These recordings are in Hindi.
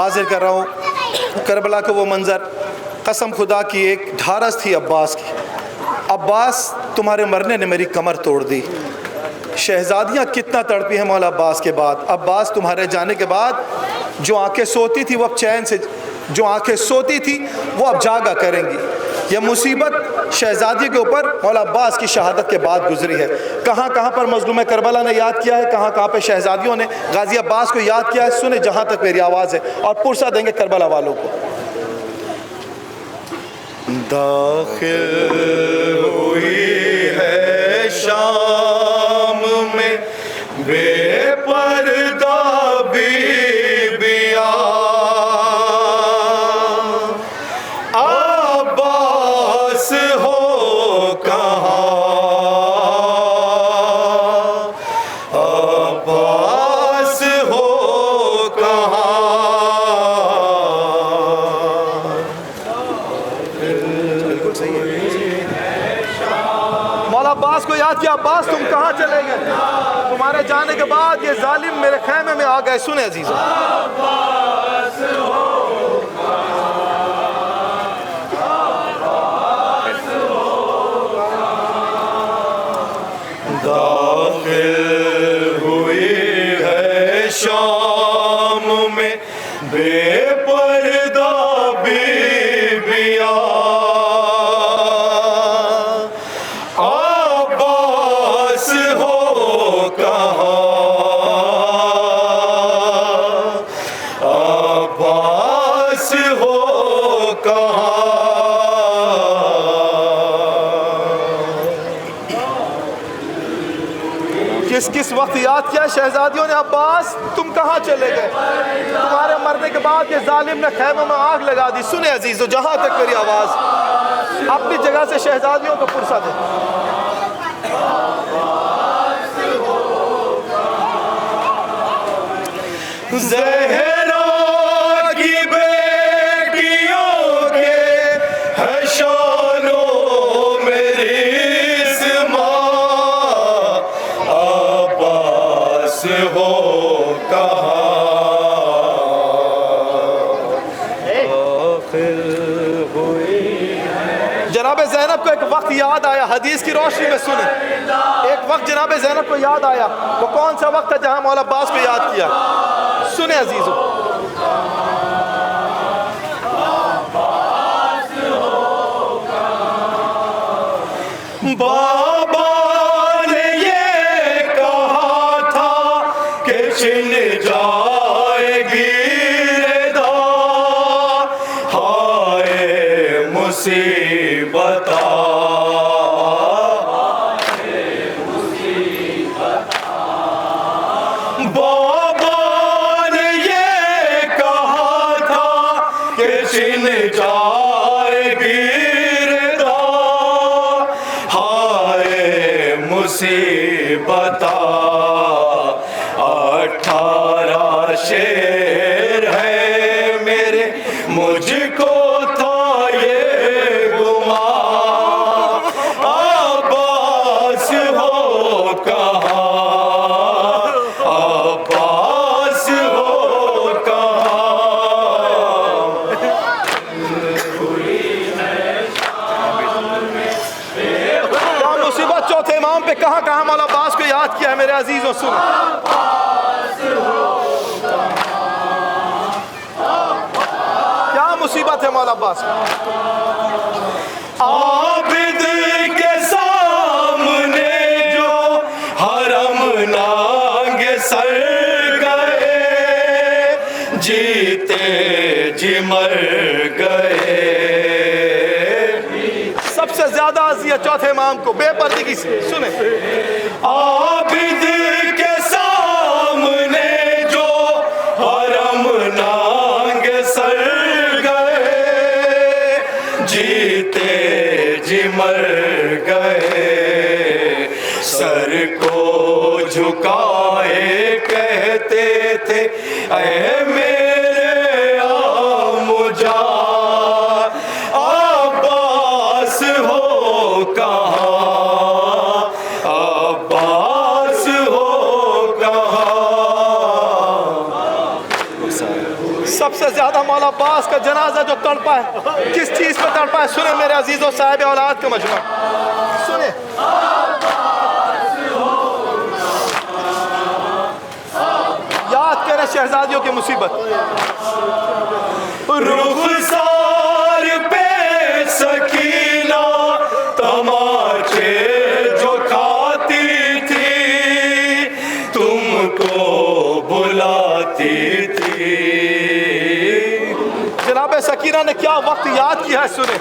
हाजिर कर रहा हूँ करबला का वो मंज़र। कसम खुदा की एक ढारस थी अब्बास की। अब्बास तुम्हारे मरने ने मेरी कमर तोड़ दी। शहज़ादियाँ कितना तड़पी हैं मौला अब्बास के बाद। अब्बास तुम्हारे जाने के बाद जो आंखें सोती थी वो अब चैन से, जो आंखें सोती थी वो अब जागा करेंगी। यह मुसीबत शहज़ादी के ऊपर मौला अब्बास की शहादत के बाद गुजरी है। कहाँ कहाँ पर मज़लूम करबला ने याद किया है, कहाँ कहाँ पर शहज़ादियों ने गाज़ी अब्बास को याद किया है। सुने जहाँ तक मेरी आवाज़ है और पुरसा देंगे करबला वालों को। दाखिल हुई है शाम में बेपर्दा बीबिया, अब्बास हो कहाँ, अब्बास हो कहाँ। बिल्कुल सही है। मौला अब्बास को याद किया। अब्बास तुम कहाँ चले गए? तुम्हारे जाने के बाद ये जालिम मेरे खैमे में आ गए। सुने अजीजों, दाखिल हुई है शाम में बेपर्दा बीबिया, अब्बास हो कहाँ, अब्बास हो कहाँ। किस किस वक्त याद किया शहजादियों ने? अब्बास तुम कहाँ चले गए? तुम्हारे मरने के बाद ये जालिम ने खैमों में आग लगा दी। सुने अजीजों, जहाँ तक मेरी आवाज़, अपनी जगह से शहजादियों को पुरसा दे। ज़हरा की बेटियों के है शानो मेरी इस्मा, अब्बास हो कहाँ, जनाब ज़ैनब को एक वक्त याद आया। हदीस की रोशनी में सुने, एक वक्त जनाब ज़ैनब को याद आया। वो कौन सा वक्त है जहाँ मौला अब्बास को याद किया? सुने अजीजों, बाबा ने ये कहा था कि छिन जाएगी रेदा, हाय मुसीबता, बाबा ने ये कहा था कि छिन जाएगी रेदा, हाय मुसीबता। 18 शेर है मेरे, मुझको था ये गुमा, अब्बास हो कहाँ, अब्बास हो कहाँ। क्या मुसीबत चौथे इमाम पे कहाँ कहाँ मौला अब्बास को याद किया है मेरे अजीजों। सुनो, क्या मुसीबत है मौला अब्बास। आबिद के सामने जो हरम नांगे सर गए, जीते जी मर गए। सबसे ज्यादा अज़ियत चौथे इमाम को बेपर्दगी से। सुने, आबिद के सामने जो हरम नांगे सर गए, जीते जी मर गए। सर को झुकाए कहते थे, ऐ मेरे आमुजा, अब्बास हो कहाँ, अब्बास हो कहाँ। सबसे ज्यादा मौला अब्बास का जनाजा जो तड़पा है, किस चीज पे तड़पा है? सुने मेरे अजीजों, साहिब औलाद का मजमा, सुने। याद करें शहजादियों की मुसीबत। रुखसार पे सकीना तमाचे जो खाती थी, तुमको बुलाती थी। जनाब सकीना ने क्या वक्त याद किया है, सुने।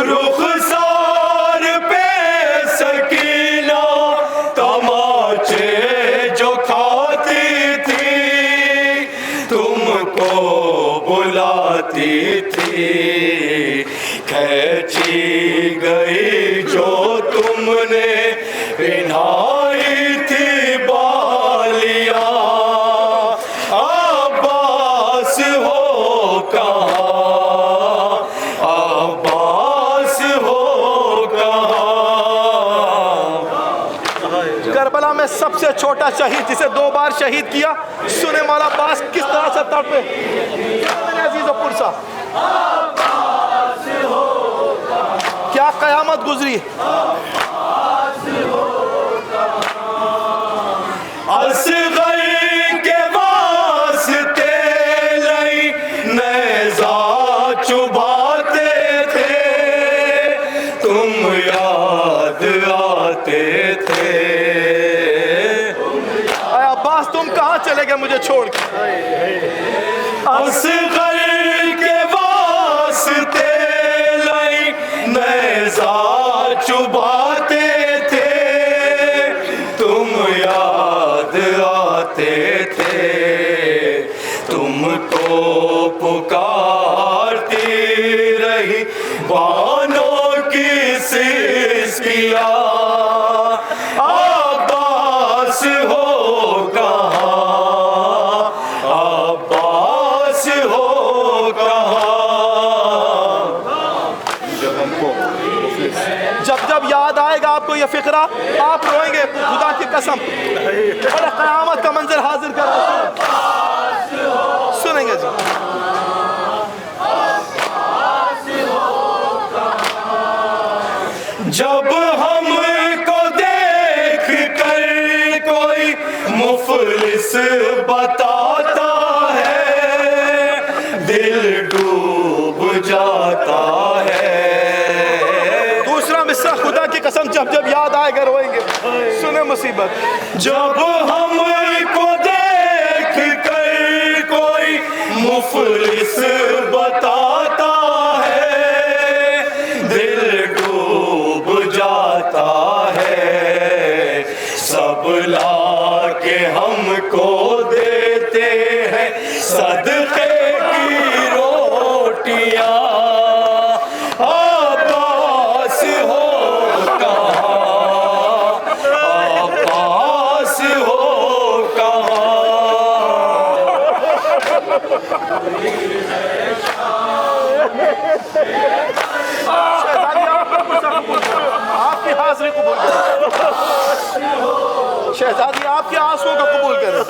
रुखसार पे सकीना तमाचे जो खाती थी, तुमको बुलाती थी। खींची गई जो तुमने पिन्हाई थी बालियां, अब्बास हो कहाँ, अब्बास हो कहाँ। करबला में सबसे छोटा शहीद जिसे 2 बार शहीद किया, सुने मौला अब्बास किस तरह से तड़पे। अजीजों पुरसा, क्या कयामत गुजरी। असगर के वास्ते लई नेज़ा चुभाते थे, तुम याद आते थे। अब्बास तुम कहाँ चले गए मुझे छोड़ के। असगर के वास्ते लई नेज़ा चुभाते थे, तुम याद आते थे। तुमको पुकारती रही बानों की सिसकियां, अब्बास हो कहाँ, अब्बास हो कहाँ। जब जब याद आएगा आपको ये फिक्रा, आप रोएंगे खुदा की कसम। बड़े कयामत का मंजर हाजिर कर सुनेंगे जी। जब हमको देख कर कोई मुफलिस बताता है, दिल डूब जाता है। दूसरा मिसरा खुदा की कसम, जब जब याद आएगा रोएंगे। सुने मुसीबत। जब हमको देख कर कोई मुफलिस बताता है, दिल डूब जाता है। सब लाके हमको देते हैं सदके की रोटियां, अब्बास हो कहाँ, अब्बास हो कहाँ। आपकी हाजिरी कबूल करें शहजादी, आपके आंसुओं को कबूल करें।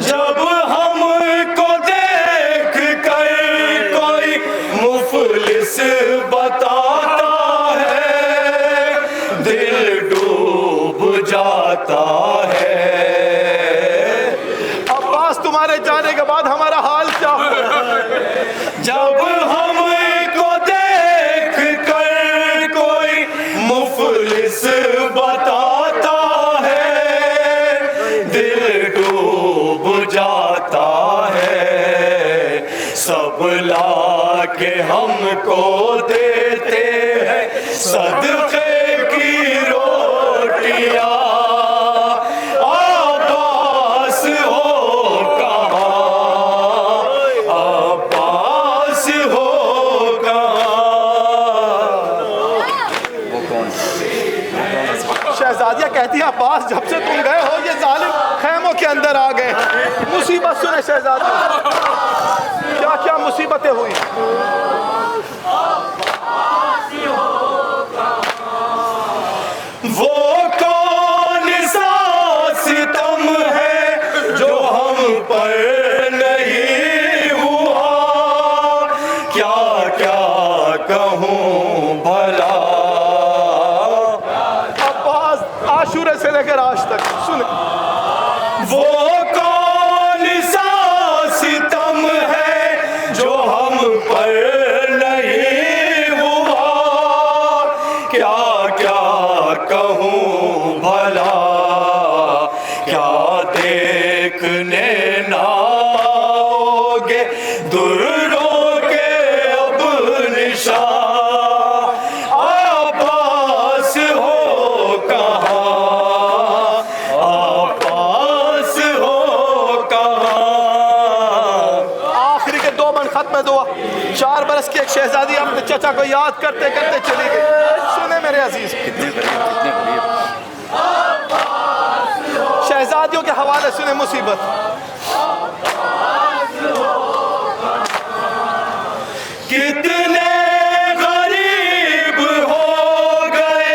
जब हमको देख कर कोई मुफलिस बताता है, दिल डूब जाता है। अब्बास तुम्हारे जाने के बाद हमारा हाल क्या होगा? जब हमको देख कर कोई मुफलिस बताता है, दिल डूब जाता है। सब लाके हमको देते हैं सदके की रोटियां, अब्बास हो कहाँ, अब्बास हो शहजादिया कहती है अब्बास जब से तुम गए हो ये जालिम खैमों के अंदर आ गए। मुसीबत सुने शहजादी, क्या क्या मुसीबतें हुई। वो कौन सा सितम पर नहीं हुआ, क्या क्या कहूँ भला। अब्बास आशूरे से लेकर आज तक सुन, वो कौन सा सितम है जो हम पर नहीं हुआ, क्या क्या कहूँ भला। क्या देखने ना आओगे दुर्रों के अब निशान, अब्बास हो कहाँ, अब्बास हो कहाँ। आखिरी के 2 बंद खत्म दुआ। 4 बरस की एक शहजादी अपने चचा को याद करते करते चली गई। सुने मेरे अजीज, शहजादियों के हवाले सुने मुसीबत। कितने गरीब हो गए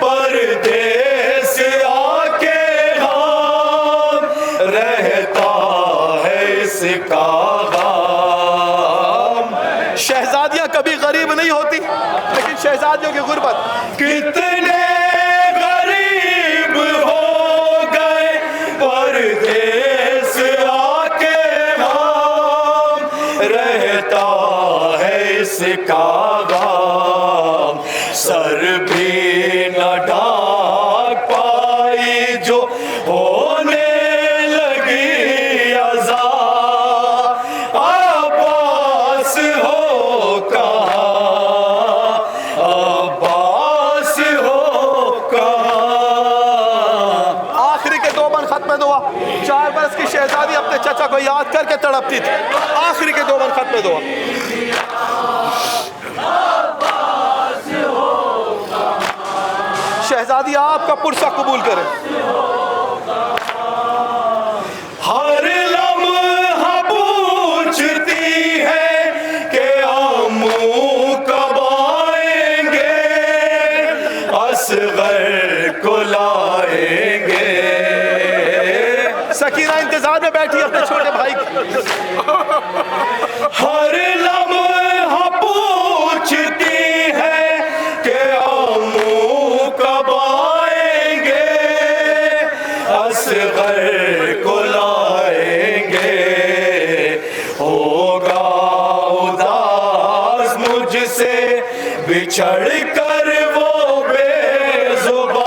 परदेस आके हम, रहता है इसका गम। शहजादियां कभी गरीब नहीं होती, लेकिन शहजादियों की गुर्बत। कितने गरीब हो गए परदेस आके हम, रहता है इसका गम। सर भी न ढाक पाई जो होने लगी अज़ा, अब्बास हो कहाँ, अब्बास हो कहाँ। आखिरी के 2 बंद खत्म दुआ। 4 बरस की शहजादी अपने चचा को याद करके तड़पती थी। आखिरी के 2 बंद खत्म दुआ। शहजादी आपका पुरसा कबूल करे। हर लम्हा पूछती है कि अम्मू कब आएंगे, असगर को लाएंगे। सकीना इंतजार में बैठी अपने छोटे भाई की। हर लम्हा पूछती है कि अम्मू कब आएंगे, असगर को लाएंगे। होगा उदास मुझसे बिछड़ कर वो बेजुबान,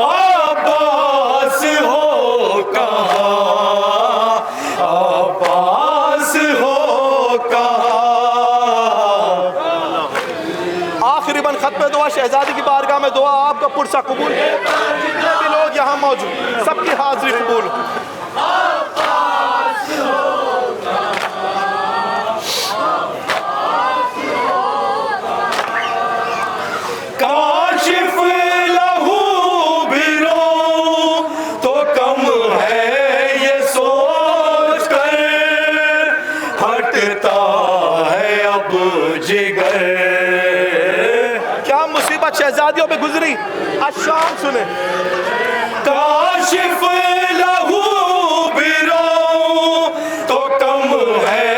अब्बास हो कहाँ, अब्बास हो कहाँ। आखिरी बंद खत्म दुआ। शहजादी की बारगाह में दुआ आपका पुरसा कबूल। जितने भी लोग यहाँ मौजूद, सबकी हाजिरी कबूल। काशिफ लहू भी रो तो कम है ये सोच कर, हटता है अब जिगर। क्या मुसीबत शहजादियों पे गुजरी, आज शाम सुने। काशिफ लहू भी रो तो कम है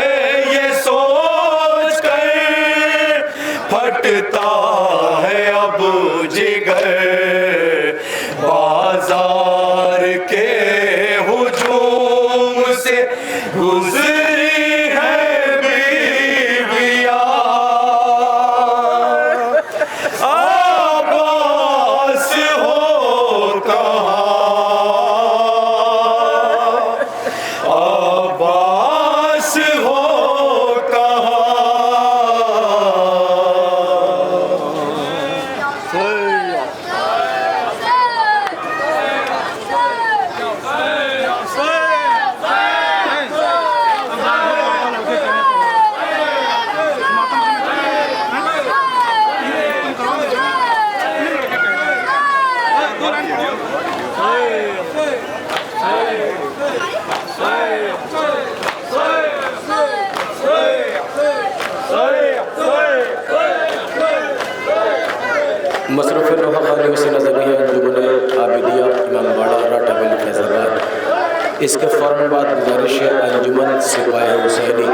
ये सोच कर, फटता है अब जिगर। बाजार के हुजूम से गुजरी है बीवियां, अब्बास हो कहाँ, अब्बास हो कहाँ। इसके फ़ौरन बाद गुजारिश है अंजुमन सिपाही हुसैनी